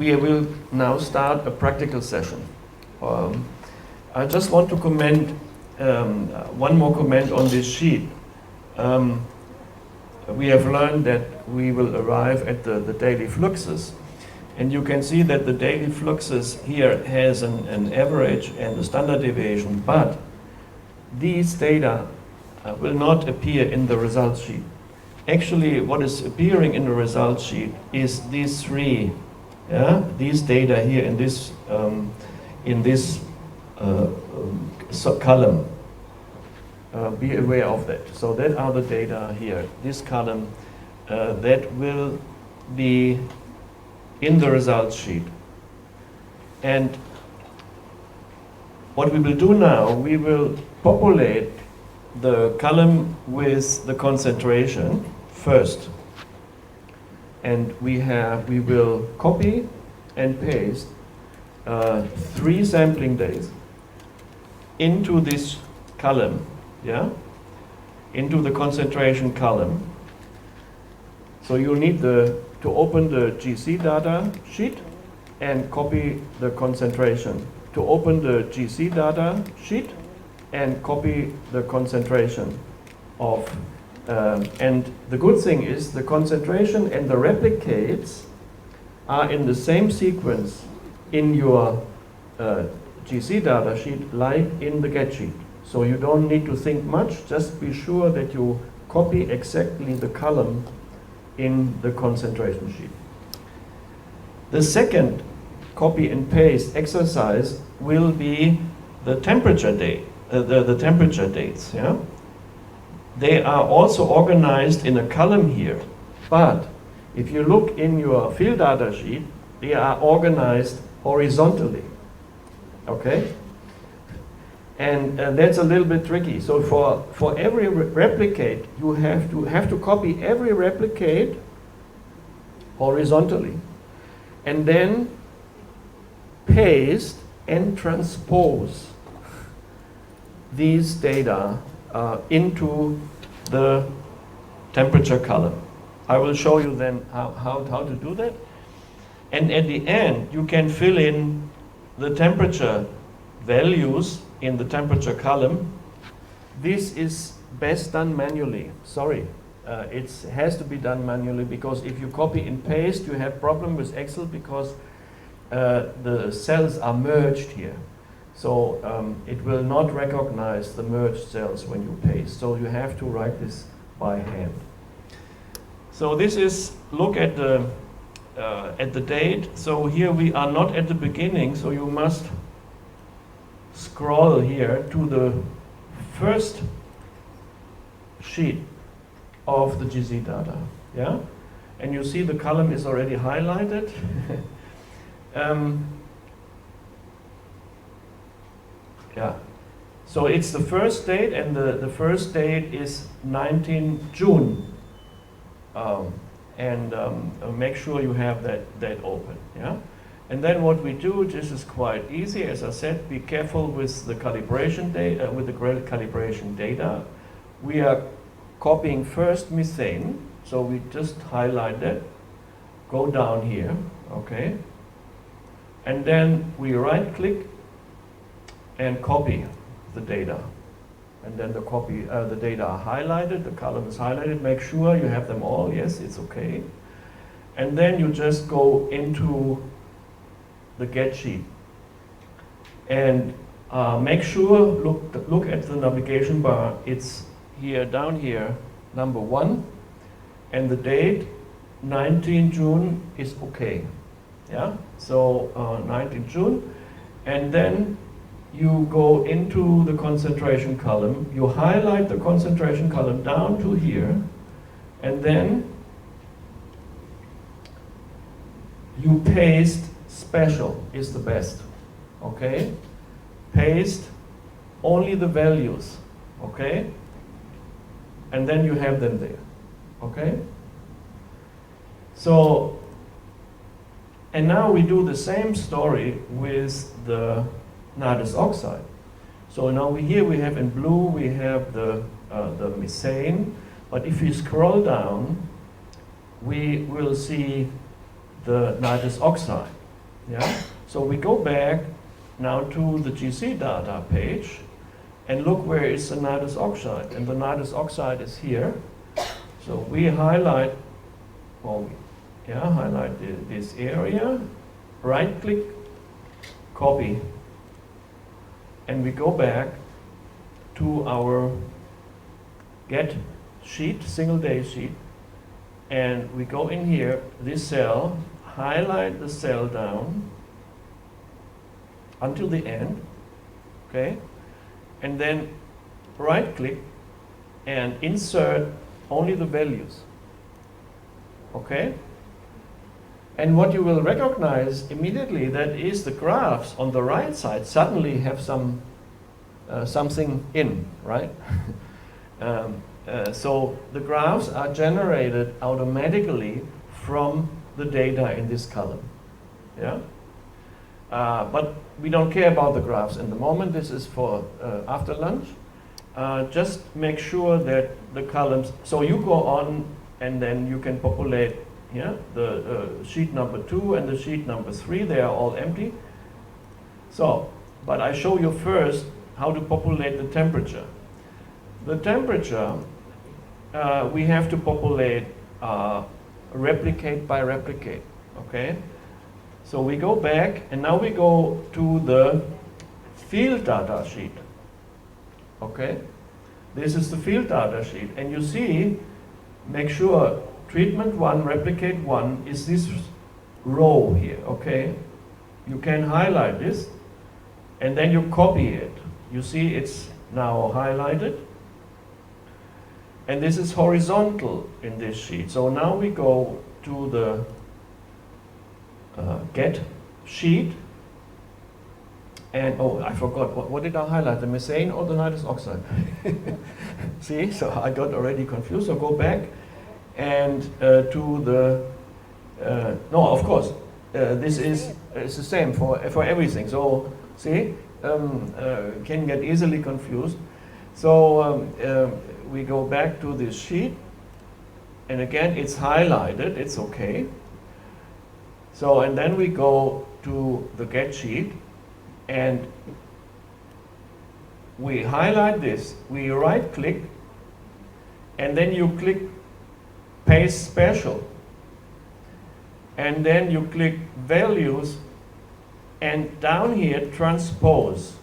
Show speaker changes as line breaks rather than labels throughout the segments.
we will now start a practical session. I just want to comment, one more comment on this sheet. We have learned that we will arrive at the daily fluxes. And you can see that the daily fluxes here has an average and a standard deviation, but these data will not appear in the results sheet. Actually, what is appearing in the results sheet is these three, these data here in this column. Be aware of that. So that are the data here. This column that will be in the results sheet. And what we will do now, we will populate the column with the concentration first. And we will copy and paste 3 sampling days into this column, into the concentration column. So you need to open the GC data sheet and copy the concentration. To open the GC data sheet and copy the concentration of, and the good thing is the concentration and the replicates are in the same sequence in your GC data sheet like in the get sheet. So you don't need to think much, just be sure that you copy exactly the column in the concentration sheet. The second copy and paste exercise will be the temperature date, the temperature dates. They are also organized in a column here, but if you look in your field data sheet, they are organized horizontally. Okay? And that's a little bit tricky. So for every replicate, you have to copy every replicate horizontally, and then paste and transpose these data into the temperature column. I will show you then how to do that. And at the end, you can fill in the temperature values in the temperature column. This is best done manually. Sorry, it has to be done manually, because if you copy and paste, you have problem with Excel because the cells are merged here. So it will not recognize the merged cells when you paste. So you have to write this by hand. So this is, look at the date. So here we are not at the beginning, so you must scroll here to the first sheet of the GC data, and you see the column is already highlighted. So it's the first date, and the first date is 19 June. Make sure you have that open. And then what we do, this is quite easy. As I said, be careful with the calibration data. Calibration data, we are copying first methane. So we just highlight that, go down here, okay, and then we right-click and copy the data. And then the data are highlighted. The column is highlighted. Make sure you have them all. Yes, it's okay. And then you just go into the get sheet and make sure, look at the navigation bar. It's here, down here, number 1, and the date 19 June is okay. So 19 June, and then you go into the concentration column, you highlight the concentration column down to here, and then you paste. Special is the best, okay? Paste only the values, okay? And then you have them there, okay? So, and now we do the same story with the nitrous oxide. So now here we have in blue, we have the methane, but if we scroll down, we will see the nitrous oxide. Yeah. So we go back now to the GC data page and look where is the nitrous oxide, and the nitrous oxide is here. So we highlight, highlight this area, right click, copy, and we go back to our get sheet, single day sheet, and we go in here, this cell, highlight the cell down until the end, okay, and then right click and insert only the values, okay, and what you will recognize immediately, that is the graphs on the right side suddenly have something in, right? So the graphs are generated automatically from the data in this column, yeah. But we don't care about the graphs in the moment. This is for after lunch. Just make sure that the columns. So you go on, and then you can populate. Yeah, the sheet number 2 and the sheet number 3. They are all empty. So, but I show you first how to populate the temperature. The temperature we have to populate replicate by replicate. Okay. So we go back, and now we go to the field data sheet. Okay, this is the field data sheet, and you see, make sure treatment 1, replicate 1 is this row here. Okay, you can highlight this, and then you copy it. You see it's now highlighted, and this is horizontal in this sheet. So now we go to the get sheet, and I forgot, what did I highlight, the methane or the nitrous oxide? See, so I got already confused. So go back and to the no, of course this is it's the same for everything. So see, can get easily confused. So we go back to this sheet, and again it's highlighted, it's okay. So, and then we go to the get sheet, and we highlight this, we right click, and then you click paste special, and then you click values, and down here transpose,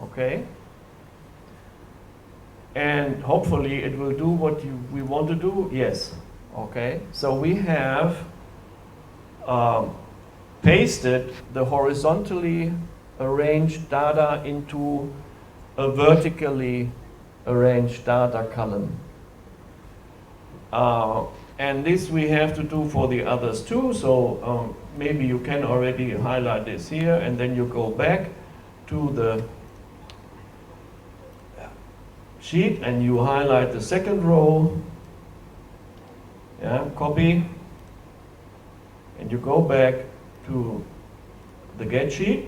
okay, and hopefully it will do what we want to do. Yes, okay, so we have pasted the horizontally arranged data into a vertically arranged data column. And this we have to do for the others too, so maybe you can already highlight this here, and then you go back to the sheet and you highlight the second row, yeah, copy, and you go back to the get sheet,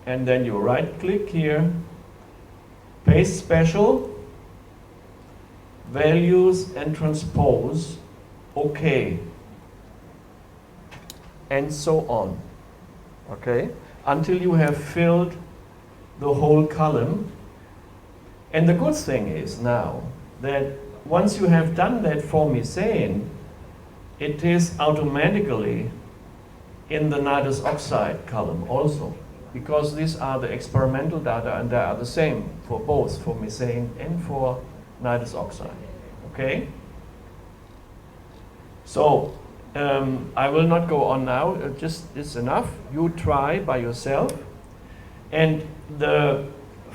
and then you right click here, paste special, values and transpose, okay, and so on, okay, until you have filled the whole column. And the good thing is now that once you have done that for methane, it is automatically in the nitrous oxide column also, because these are the experimental data and they are the same for both, for methane and for nitrous oxide. Okay? So I will not go on now, just it's enough. You try by yourself. And the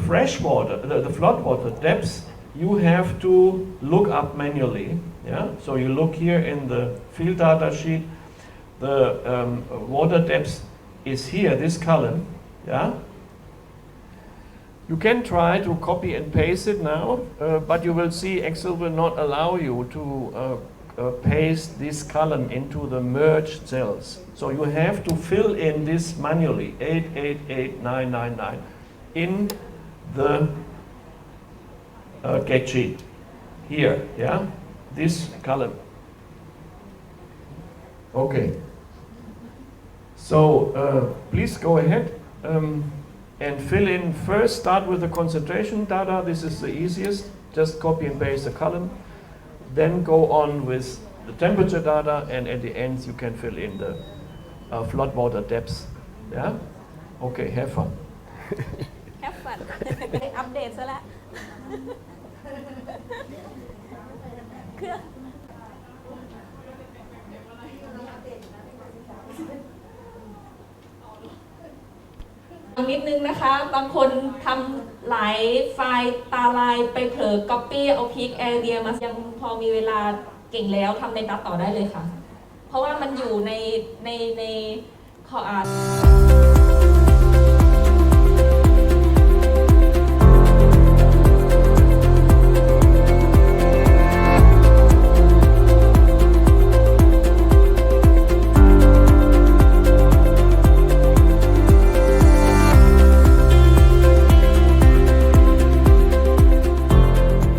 fresh water, the flood water depths, you have to look up manually. Yeah? So you look here in the field data sheet, the water depth is here, this column. Yeah? You can try to copy and paste it now, but you will see Excel will not allow you to paste this column into the merged cells. So you have to fill in this manually, 888999, in the get sheet here, yeah, this column. Okay. So please go ahead and fill in first. Start with the concentration data. This is the easiest. Just copy and paste the column. Then go on with the temperature data, and at the end you can fill in the flood water depths. Yeah. Okay. Have fun.
Have fun อัปเดตซะแล้วนิดนึงนะคะบางคนทำหลายไฟล์ตาลายไปเผลอ copy เอา peak area มายังพอมีเวลาเก่งแล้วทำในตัดต่อได้เลยค่ะเพราะว่ามันอยู่ในขออ่าน